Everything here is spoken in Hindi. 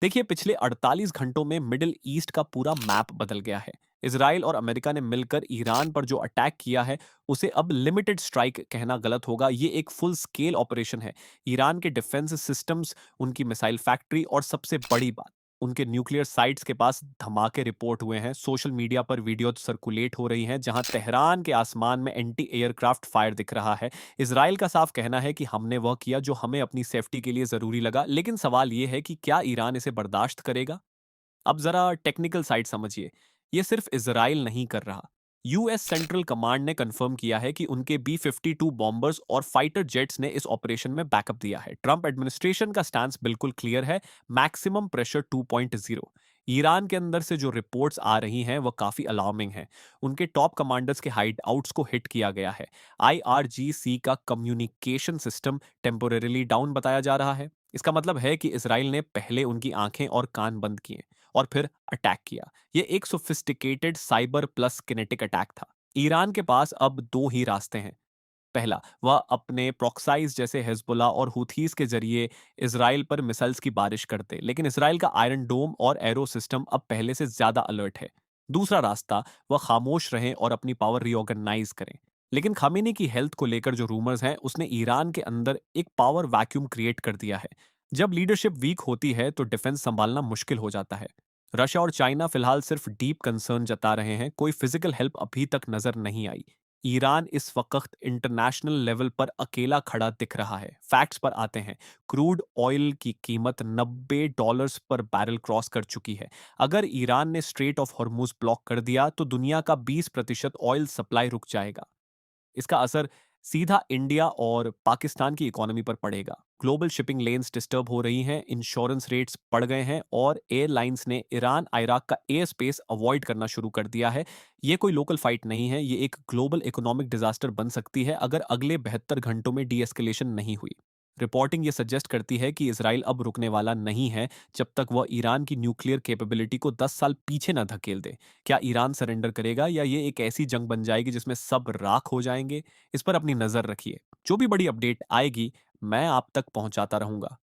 देखिए, पिछले 48 घंटों में मिडिल ईस्ट का पूरा मैप बदल गया है। इसराइल और अमेरिका ने मिलकर ईरान पर जो अटैक किया है, उसे अब लिमिटेड स्ट्राइक कहना गलत होगा। ये एक फुल स्केल ऑपरेशन है। ईरान के डिफेंस सिस्टम्स, उनकी मिसाइल फैक्ट्री और सबसे बड़ी बात, उनके न्यूक्लियर साइट्स के पास धमाके रिपोर्ट हुए हैं। सोशल मीडिया पर वीडियो सर्कुलेट हो रही हैं, जहां तेहरान के आसमान में एंटी एयरक्राफ्ट फायर दिख रहा है। इसराइल का साफ कहना है कि हमने वह किया जो हमें अपनी सेफ्टी के लिए ज़रूरी लगा, लेकिन सवाल ये है कि क्या ईरान इसे बर्दाश्त करेगा? अब ज़रा टेक्निकल साइड समझिए। ये सिर्फ इज़राइल नहीं कर रहा। यूएस सेंट्रल कमांड ने कंफर्म किया है कि उनके बी-52 बॉम्बर्स और फाइटर जेट्स ने इस ऑपरेशन में बैकअप दिया है। ट्रंप एडमिनिस्ट्रेशन का स्टैंस बिल्कुल क्लियर है, मैक्सिमम प्रेशर 2.0। ईरान के अंदर से जो रिपोर्ट्स आ रही हैं, वो काफ़ी अलार्मिंग हैं। उनके टॉप कमांडर्स के हाइड आउट्स को हिट किया गया है। आईआरजीसी का कम्युनिकेशन सिस्टम टेम्पोरेरीली डाउन बताया जा रहा है। इसका मतलब है कि इसराइल ने पहले उनकी आंखें और कान बंद किए और फिर अटैक किया। ये एक sophisticated cyber plus kinetic attack था। ईरान के पास अब दो ही रास्ते हैं। पहला, वह अपने प्रॉक्साइज जैसे हिजबुल्ला और हुथीस के जरिए इसराइल पर मिसाइल्स की बारिश करते, लेकिन इसराइल का आयरन डोम और एरो सिस्टम अब पहले से ज्यादा अलर्ट है। दूसरा रास्ता, वह खामोश रहें और अपनी पावर रीऑर्गेनाइज करें। लेकिन खामेनी की हेल्थ को लेकर जो रूमर्स हैं, उसने ईरान के अंदर एक पावर वैक्यूम क्रिएट कर दिया है। जब लीडरशिप वीक होती है तो डिफेंस संभालना मुश्किल हो जाता है। रशिया और चाइना फिलहाल सिर्फ डीप कंसर्न जता रहे हैं, कोई फिजिकल हेल्प अभी तक नजर नहीं आई। ईरान इस वक्त इंटरनेशनल लेवल पर अकेला खड़ा दिख रहा है। फैक्ट्स पर आते हैं। क्रूड ऑयल की कीमत $90 पर बैरल क्रॉस कर चुकी है। अगर ईरान ने स्ट्रेट ऑफ हॉर्मुज ब्लॉक कर दिया तो दुनिया का 20% ऑयल सप्लाई रुक जाएगा। इसका असर सीधा इंडिया और पाकिस्तान की इकोनॉमी पर पड़ेगा। ग्लोबल शिपिंग लेन्स डिस्टर्ब हो रही हैं, इंश्योरेंस रेट्स बढ़ गए हैं और एयरलाइंस ने ईरान इराक का एयर स्पेस अवॉइड करना शुरू कर दिया है। ये कोई लोकल फाइट नहीं है, ये एक ग्लोबल इकोनॉमिक डिजास्टर बन सकती है अगर अगले 72 घंटों में डी एस्केलेशन नहीं हुई। रिपोर्टिंग ये सजेस्ट करती है कि इसराइल अब रुकने वाला नहीं है जब तक वह ईरान की न्यूक्लियर कैपेबिलिटी को 10 साल पीछे न धकेल दे। क्या ईरान सरेंडर करेगा या ये एक ऐसी जंग बन जाएगी जिसमें सब राख हो जाएंगे? इस पर अपनी नजर रखिए। जो भी बड़ी अपडेट आएगी, मैं आप तक पहुंचाता रहूंगा।